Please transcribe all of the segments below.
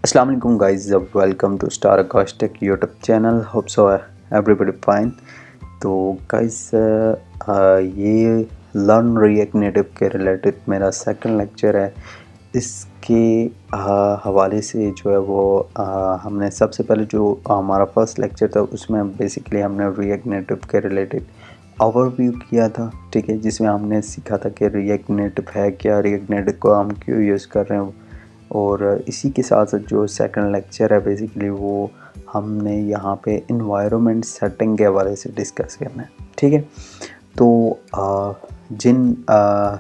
Assalamu alaikum guys, welcome to Star Acoustic YouTube channel. Hope so everybody fine. तो guys ये learn react native के related मेरा second lecture है। इसके हवाले से जो है वो हमने सबसे पहले जो हमारा फर्स्ट लेक्चर था उसमें बेसिकली हमने रिएक्ट नेटिव के रिलेटेड ओवरव्यू किया था, ठीक है, जिसमें हमने सीखा था कि रिएक्ट नेटिव है क्या, रिएक्ट नेटिव को हम क्यों यूज़ कर रहे हैं। और इसी के साथ साथ जो सेकंड लेक्चर है बेसिकली वो हमने यहाँ पे इन्वायरमेंट सेटिंग के हवाले से डिस्कस करना है, ठीक है। तो जिन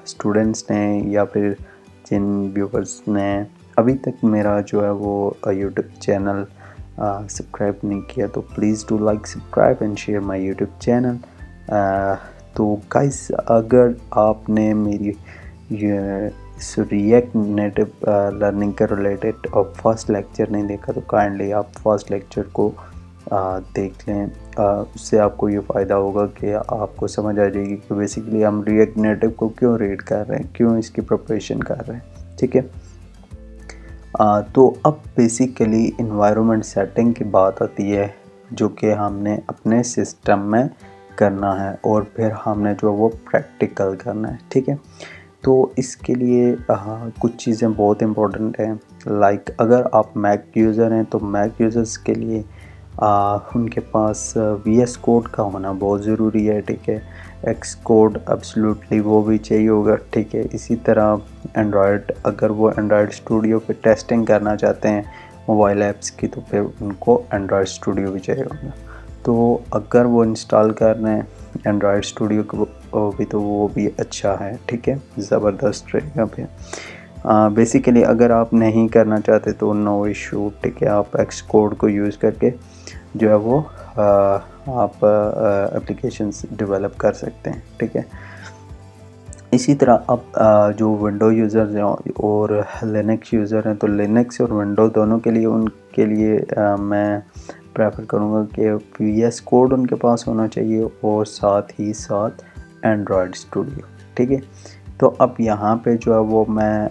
स्टूडेंट्स ने या फिर जिन व्यूवर्स ने अभी तक मेरा जो है वो यूट्यूब चैनल सब्सक्राइब नहीं किया तो please do like subscribe and share my YouTube channel. तो गाइस अगर आपने मेरी रिएक्ट नेटिव लर्निंग के रिलेटेड और फर्स्ट लेक्चर नहीं देखा तो काइंडली आप फर्स्ट लेक्चर को देख लें। उससे आपको ये फ़ायदा होगा कि आपको समझ आ जाएगी कि बेसिकली हम रिएक्ट नेटिव को क्यों रीड कर रहे हैं, क्यों इसकी प्रिपरेशन कर रहे हैं, ठीक है। तो अब बेसिकली इन्वायरमेंट सेटिंग की बात आती है जो कि हमने अपने सिस्टम में करना है और फिर हमने जो वो प्रैक्टिकल करना है, ठीक है। तो इसके लिए कुछ चीज़ें बहुत इम्पोर्टेंट हैं। लाइक अगर आप मैक यूज़र हैं तो मैक यूज़र्स के लिए उनके पास VS कोड का होना बहुत ज़रूरी है, ठीक है। एक्स कोड एब्सोल्युटली वो भी चाहिए होगा, ठीक है। इसी तरह एंड्रॉयड, अगर वो एंड्रॉयड स्टूडियो पे टेस्टिंग करना चाहते हैं मोबाइल ऐप्स की तो फिर उनको एंड्रॉयड स्टूडियो भी चाहिए होगा। तो अगर वो इंस्टॉल कर रहे हैं एंड्रॉयड स्टूडियो को भी तो वो भी अच्छा है, ठीक है, ज़बरदस्त रहेगा फिर। बेसिकली अगर आप नहीं करना चाहते तो नो इशू, ठीक है, आप एक्स कोड को यूज़ करके जो है वो आप एप्लीकेशंस डेवलप कर सकते हैं, ठीक है। इसी तरह अब जो विंडो यूज़र्स हैं और लिनक्स यूज़र हैं तो लिनक्स और विंडो दोनों के लिए उनके लिए मैं प्रेफर करूँगा कि VS कोड उनके पास होना चाहिए और साथ ही साथ एंड्रॉयड स्टूडियो, ठीक है। तो अब यहाँ पे जो है वो मैं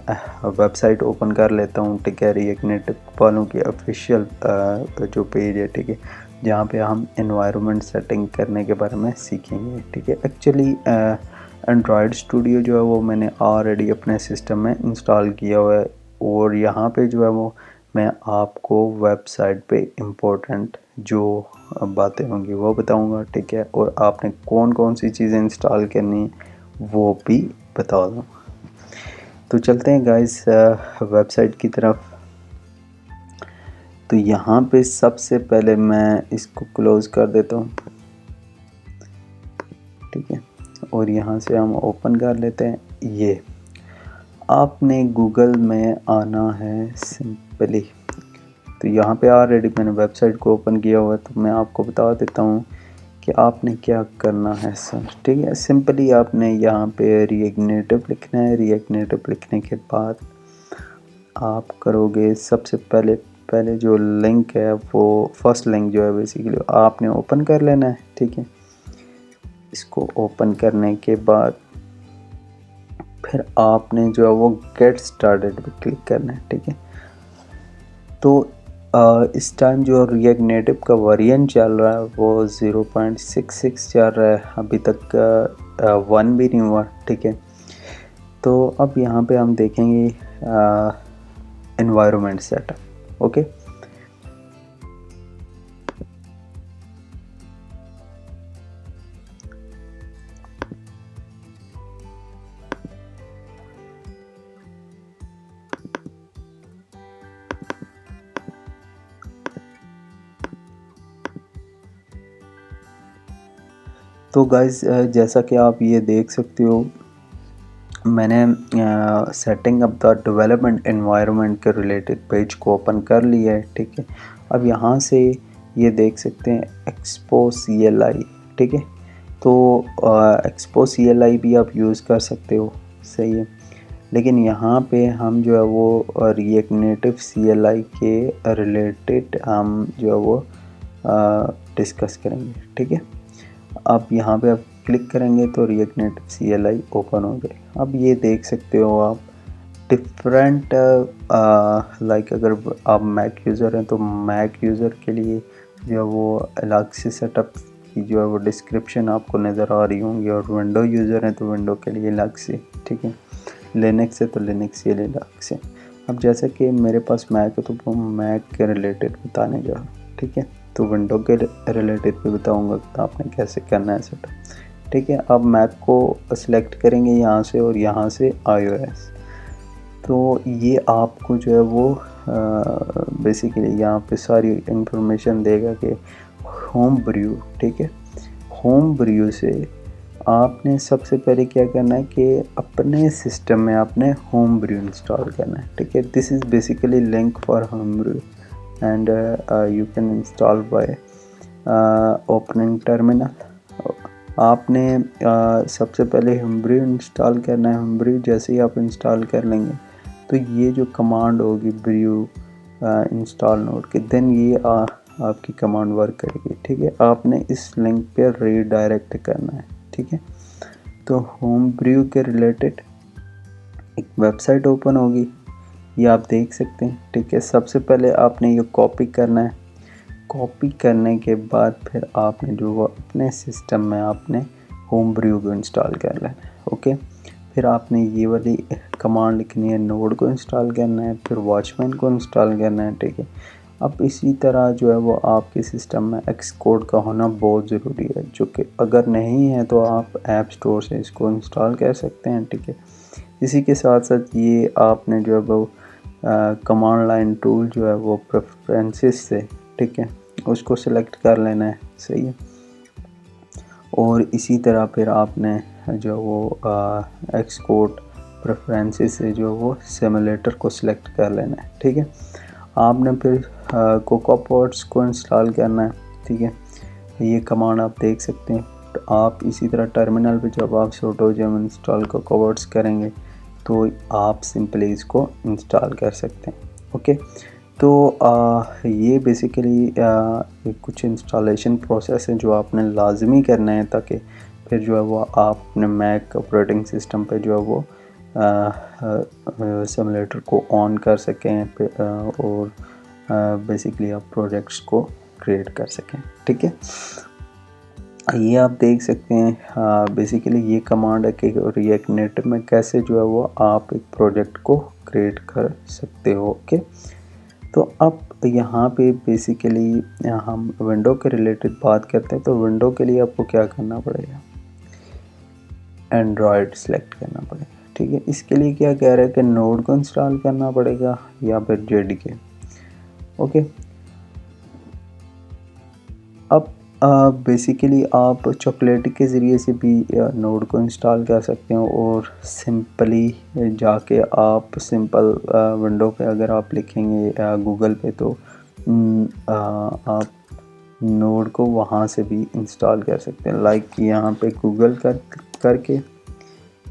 वेबसाइट ओपन कर लेता हूँ, ठीक है, रिएक्ट नेटिव वालों की ऑफिशियल जो पेज है, ठीक है, जहाँ पे हम एनवायरनमेंट सेटिंग करने के बारे में सीखेंगे, ठीक है। एक्चुअली एंड्रॉयड स्टूडियो जो है वो मैंने ऑलरेडी अपने सिस्टम में इंस्टॉल किया हुआ है और यहाँ पे जो है वो मैं आपको वेबसाइट पे इम्पोर्टेंट जो बातें होंगी वो बताऊंगा, ठीक है, और आपने कौन कौन सी चीज़ें इंस्टॉल करनी वो भी बता दूँ। तो चलते हैं गाइस वेबसाइट की तरफ। तो यहाँ पे सबसे पहले मैं इसको क्लोज़ कर देता हूँ, ठीक है, और यहाँ से हम ओपन कर लेते हैं। ये आपने गूगल में आना है सिंपली। तो यहाँ पे ऑलरेडी मैंने वेबसाइट को ओपन किया हुआ है तो मैं आपको बता देता हूँ कि आपने क्या करना है सर, ठीक है। सिंपली आपने यहाँ पे रिएक्ट नेटिव लिखना है। रिएक्ट नेटिव लिखने के बाद आप करोगे सबसे पहले जो लिंक है वो फर्स्ट लिंक जो है बेसिकली आपने ओपन कर लेना है, ठीक है। इसको ओपन करने के बाद फिर आपने जो है वो गेट स्टार्टेड पे क्लिक करना है, ठीक है। तो इस टाइम जो रिएक्ट नेटिव का वेरिएंट चल रहा है वो 0.66 चल रहा है, अभी तक 1 भी नहीं हुआ, ठीक है। तो अब यहाँ पे हम देखेंगे एनवायरनमेंट सेटअप, ओके। तो गाइस जैसा कि आप ये देख सकते हो मैंने setting up the development environment के रिलेटेड पेज को ओपन कर लिया है, ठीक है। अब यहाँ से ये देख सकते हैं एक्सपो CLI, ठीक है। तो एक्सपो CLI भी आप यूज़ कर सकते हो, सही है। लेकिन यहाँ पे हम जो है वो रिएक्ट नेटिव CLI के रिलेटेड हम जो है वो डिस्कस करेंगे, ठीक है। अब यहाँ पे आप क्लिक करेंगे तो रिएक्ट नेटिव CLI ओपन हो जाएगा। अब ये देख सकते हो आप डिफरेंट लाइक अगर आप मैक यूज़र हैं तो मैक यूज़र के लिए जो है वो अलग से सेटअप की जो है वो डिस्क्रिप्शन आपको नज़र आ रही होंगी, और विंडो यूज़र हैं तो विंडो के लिए अलग से, ठीक है। लिनक्स है तो लिनक्स के लिए अलग से। अब जैसे कि मेरे पास मैक है तो वो मैक के रिलेटेड बताने जा रहा हूँ, ठीक है। तो विंडो के रिलेटेड भी बताऊँगा कि आपने कैसे करना है सेटअप, ठीक है। अब मैक को सिलेक्ट करेंगे यहाँ से, और यहाँ से iOS। तो ये आपको जो है वो बेसिकली यहाँ पे सारी इंफॉर्मेशन देगा कि होम ब्रू, ठीक है। होम ब्रू से आपने सबसे पहले क्या करना है कि अपने सिस्टम में आपने होम ब्रू इंस्टॉल करना है, ठीक है। This is basically link for Homebrew and you can install by opening terminal. आपने सबसे पहले होम ब्रू इंस्टॉल करना है। होम ब्रू जैसे ही आप इंस्टॉल कर लेंगे तो ये जो कमांड होगी ब्रू इंस्टॉल नोड के, देन ये आपकी कमांड वर्क करेगी, ठीक है। आपने इस लिंक पे रीडायरेक्ट करना है, ठीक है। तो होम ब्रू के रिलेटेड एक वेबसाइट ओपन होगी, ये आप देख सकते हैं, ठीक है। सबसे पहले आपने ये कॉपी करना है। कॉपी करने के बाद फिर आपने जो वो अपने सिस्टम में आपने होम ब्रू को इंस्टॉल कर लेना है, ओके। फिर आपने ये वाली कमांड लिखनी है, नोड को इंस्टॉल करना है, फिर वॉचमैन को इंस्टॉल करना है, ठीक है। अब इसी तरह जो है वो आपके सिस्टम में एक्सकोड का होना बहुत ज़रूरी है, जो कि अगर नहीं है तो आप ऐप स्टोर से इसको इंस्टॉल कर सकते हैं, ठीक है। इसी के साथ साथ ये आपने जो है वो कमांड लाइन टूल जो है वो प्रेफरेंसेस से, ठीक है, उसको सिलेक्ट कर लेना है, सही है। और इसी तरह फिर आपने जो वो एक्सकोड प्रेफरेंसेस से जो वो सिमुलेटर को सिलेक्ट कर लेना है, ठीक है। आपने फिर कोकोपोड्स को इंस्टॉल करना है, ठीक है। ये कमांड आप देख सकते हैं। तो आप इसी तरह टर्मिनल पे जब आप sudo jam इंस्टॉल कोकोपोड्स करेंगे तो आप सिंपली इसको इंस्टॉल कर सकते हैं, ओके। तो ये बेसिकली कुछ इंस्टॉलेशन प्रोसेस है जो आपने लाजमी करना है, ताकि फिर जो है वो आप अपने मैक ऑपरेटिंग सिस्टम पे जो है वो सिमुलेटर को ऑन कर सकें और बेसिकली आप प्रोजेक्ट्स को क्रिएट कर सकें, ठीक है। ये आप देख सकते हैं बेसिकली ये कमांड है कि रिएक्ट नेट में कैसे जो है वो आप एक प्रोजेक्ट को क्रिएट कर सकते हो, ओके। तो अब यहाँ पे बेसिकली हम विंडो के रिलेटेड बात करते हैं। तो विंडो के लिए आपको क्या करना पड़ेगा, एंड्रॉयड सेलेक्ट करना पड़ेगा, ठीक है। इसके लिए क्या कह रहा है कि नोड को इंस्टॉल करना पड़ेगा या फिर जेडीके, ओके। अब बेसिकली आप चॉकलेट के ज़रिए से भी नोड को इंस्टॉल कर सकते हो, और सिंपली जाके आप सिंपल विंडो पे अगर आप लिखेंगे गूगल पे तो आप नोड को वहाँ से भी इंस्टॉल कर सकते हैं। लाइक यहाँ पे गूगल करके,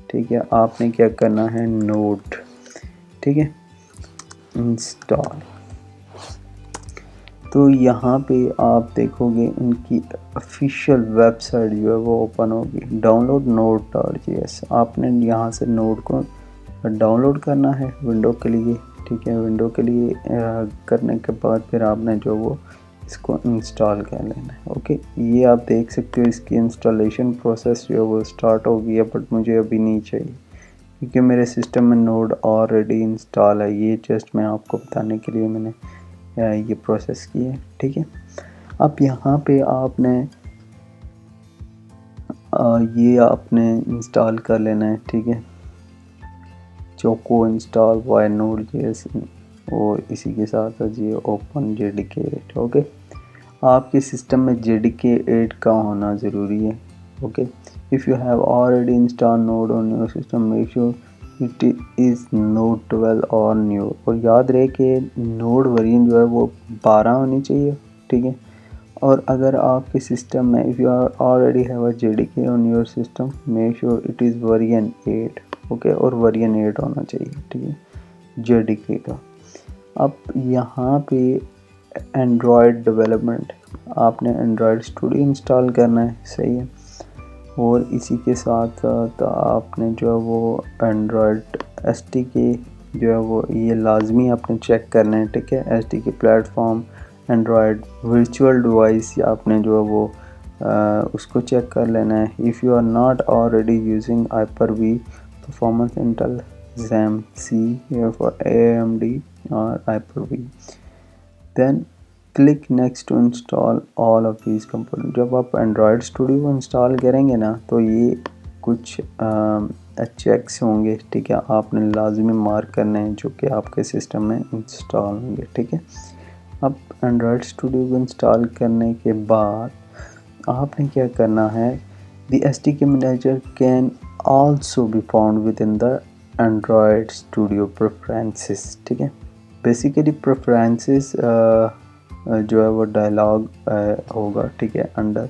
ठीक है, आपने क्या करना है, नोड, ठीक है, इंस्टॉल। तो यहाँ पे आप देखोगे इनकी ऑफिशियल वेबसाइट जो है वो ओपन होगी, डाउनलोड node.js। आपने यहाँ से नोड को डाउनलोड करना है विंडो के लिए, ठीक है। विंडो के लिए करने के बाद फिर आपने जो वो इसको इंस्टॉल कर लेना है, ओके। ये आप देख सकते हो इसकी इंस्टॉलेशन प्रोसेस जो है वो स्टार्ट हो गई है, बट मुझे अभी नहीं चाहिए क्योंकि मेरे सिस्टम में नोड ऑलरेडी इंस्टॉल है। ये जस्ट मैं आपको बताने के लिए मैंने ये प्रोसेस की है, ठीक है। अब यहाँ पे आपने ये आपने इंस्टॉल कर लेना है, ठीक है, चोको इंस्टॉल वाई node.js, और इसी के साथ साथ ये ओपन JDK8, ओके। आपके सिस्टम में JDK8 का होना ज़रूरी है, okay. If you have already install node on your system make sure it is node 12 और न्यू। और याद रहे कि नोड वर्जन जो है वो 12 होनी चाहिए, ठीक है। और अगर आपके सिस्टम में if you are already have a JDK on your system make sure it is version 8, okay. और वर्जन 8 होना चाहिए, ठीक है, JDK का। अब यहाँ पे एंड्रॉयड डेवलपमेंट, आपने एंड्रॉयड स्टूडियो इंस्टॉल करना है, सही है। और इसी के साथ साथ आपने जो है वो एंड्रॉयड SDK जो है वो ये लाजमी आपने चेक करना है, ठीक है। SDK platform, Android virtual device, या आपने जो है वो उसको चेक कर लेना है। If you are not already using Hyper-V performance Intel Xeon C here for AMD or Hyper-V, then click next to install all of these components। जब आप एंड्रॉयड स्टूडियो को इंस्टॉल करेंगे ना, तो ये कुछ चेक्स होंगे, ठीक है, आपने लाजमी मार्क करने हैं जो कि आपके सिस्टम में इंस्टॉल होंगे, ठीक है। अब एंड्रॉयड स्टूडियो को इंस्टॉल करने के बाद आपने क्या करना है, the SDK manager can also be found with in the Android studio preferences, ठीक है। बेसिकली प्रेफरेंसेस जो है वो डायलॉग होगा, ठीक है, under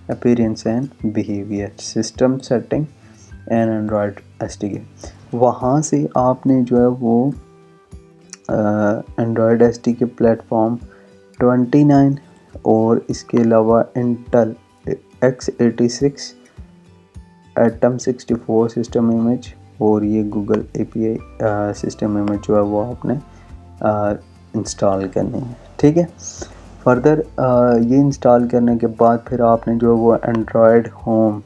appearance and behaviour, system setting and Android SDK। वहाँ से आपने जो है वो एंड्रॉयड SDK प्लेटफॉर्म 29 और इसके अलावा Intel x86 atom 64 system image और ये गूगल API सिस्टम इमेज जो है वो आपने इंस्टॉल करनी है, ठीक है। फर्दर ये इंस्टॉल करने के बाद फिर आपने जो है वो एंड्रॉयड होम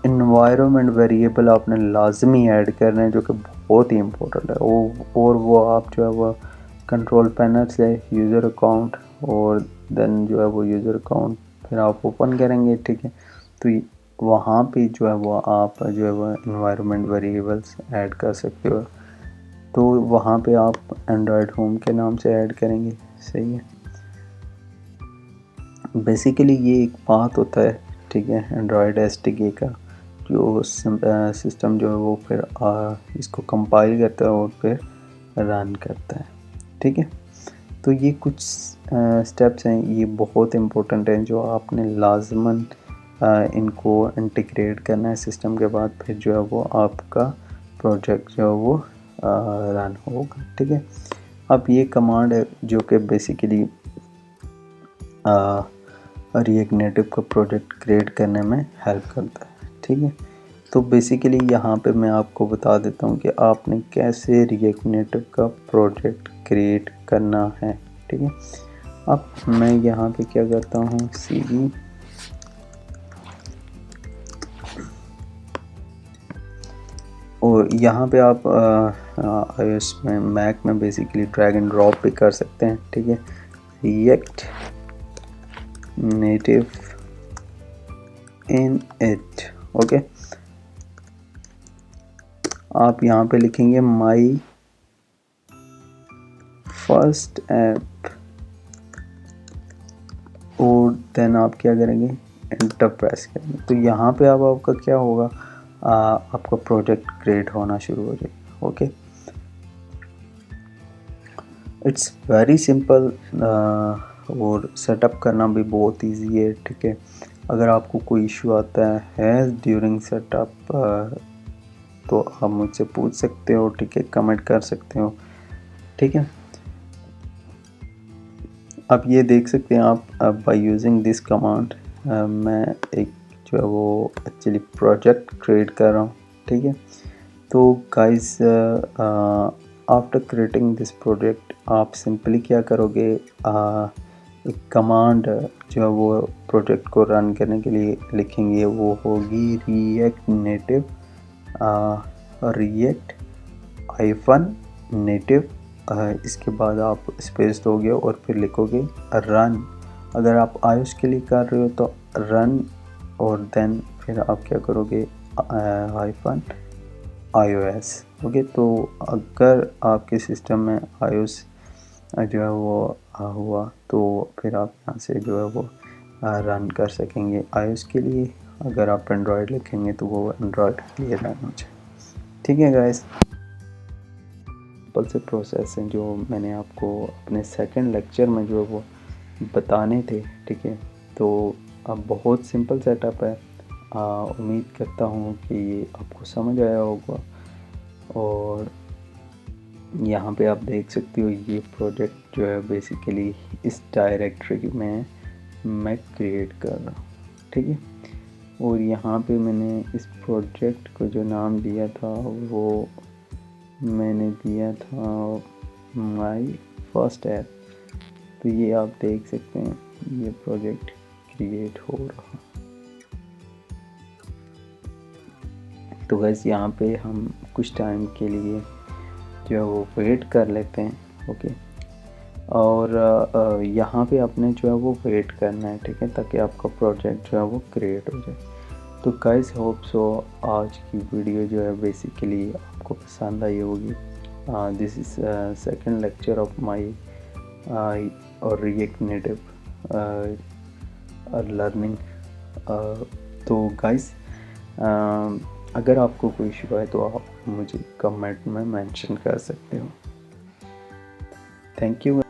इन्वायरमेंट वेरिएबल आपने लाजमी ऐड करना है, जो कि बहुत ही इम्पोर्टेंट है। और वो आप जो है वो कंट्रोल पैनल से यूज़र अकाउंट और देन जो है वो यूज़र अकाउंट फिर आप ओपन करेंगे, ठीक है। तो वहाँ पे जो है वो आप जो है वो इन्वायरमेंट वेरिएबल्स ऐड कर सकते हो। तो वहाँ पे आप एंड्रॉयड होम के नाम से ऐड करेंगे, सही है। बेसिकली ये एक पाथ होता है, ठीक है, एंड्रॉयड SDK का, जो सिस्टम जो है वो फिर इसको कंपाइल करता है और फिर रन करता है, ठीक है। तो ये कुछ स्टेप्स हैं, ये बहुत इम्पोर्टेंट हैं जो आपने लाजमन इनको इंटीग्रेट करना है सिस्टम के बाद, फिर जो है वो आपका प्रोजेक्ट जो है वो रन होगा, ठीक है। अब ये कमांड है जो कि बेसिकली रिएक्ट नेटिव का प्रोजेक्ट क्रिएट करने में हेल्प करता है, ठीक है। तो बेसिकली यहाँ पे मैं आपको बता देता हूँ कि आपने कैसे रिएक्ट नेटिव का प्रोजेक्ट क्रिएट करना है, ठीक है। अब मैं यहाँ पे क्या करता हूँ, CD और यहाँ पे आप iOS में, मैक में बेसिकली ड्रैग एंड ड्रॉप भी कर सकते हैं, ठीक है। React native in it, okay. आप यहाँ पे लिखेंगे माई फर्स्ट ऐप और देन आप क्या करेंगे, एंटर प्रेस करेंगे। तो यहाँ पे अब आपका क्या होगा, आपका प्रोजेक्ट क्रिएट होना शुरू हो जाएगा, ओके। इट्स वेरी सिंपल और सेटअप करना भी बहुत इजी है, ठीक है। अगर आपको कोई इशू आता है ड्यूरिंग सेटअप तो आप मुझसे पूछ सकते हो, ठीक है, कमेंट कर सकते हो, ठीक है। अब ये देख सकते हैं आप, बाय यूजिंग दिस कमांड मैं एक जो है वो एक्चुअली प्रोजेक्ट क्रिएट कर रहा हूँ, ठीक है। तो guys after creating this project आप सिंपली क्या करोगे, एक कमांड जो है वो प्रोजेक्ट को रन करने के लिए लिखेंगे, वो होगी रिएक्ट नेटिव रिएक्ट -नेटिव, इसके बाद आप स्पेस दोगे और फिर लिखोगे रन। अगर आप iOS के लिए कर रहे हो तो रन और देन फिर आप क्या करोगे -iOS, ओके। तो अगर आपके सिस्टम में iOS जो है वो हुआ तो फिर आप यहाँ से जो है वो रन कर सकेंगे iOS के लिए। अगर आप एंड्रॉयड लिखेंगे तो वो एंड्रॉयड के लिए रन हो जाए, ठीक है गाइस। सिंपल से प्रोसेस हैं जो मैंने आपको अपने सेकंड लेक्चर में जो है वो बताने थे, ठीक है। तो अब बहुत सिंपल सेटअप है, उम्मीद करता हूँ कि ये आपको समझ आया होगा। और यहाँ पे आप देख सकते हो ये प्रोजेक्ट जो है बेसिकली इस डायरेक्टरी में मैं क्रिएट कर रहा हूँ, ठीक है। और यहाँ पे मैंने इस प्रोजेक्ट को जो नाम दिया था वो मैंने दिया था माई फर्स्ट ऐप। तो ये आप देख सकते हैं ये प्रोजेक्ट क्रिएट हो रहा। तो गैस यहाँ पे हम कुछ टाइम के लिए जो है वो वेट कर लेते हैं। ओके, और यहाँ पे आपने जो है वो वेट करना है, ठीक है, ताकि आपका प्रोजेक्ट जो है वो क्रिएट हो जाए। तो गाइस होप सो आज की वीडियो जो है बेसिकली आपको पसंद आई होगी। This is second lecture of my और रिएक्ट नेटिव लर्निंग। तो गाइस अगर आपको कोई इशू है तो आप मुझे कमेंट में मेंशन कर सकते हो। Thank you.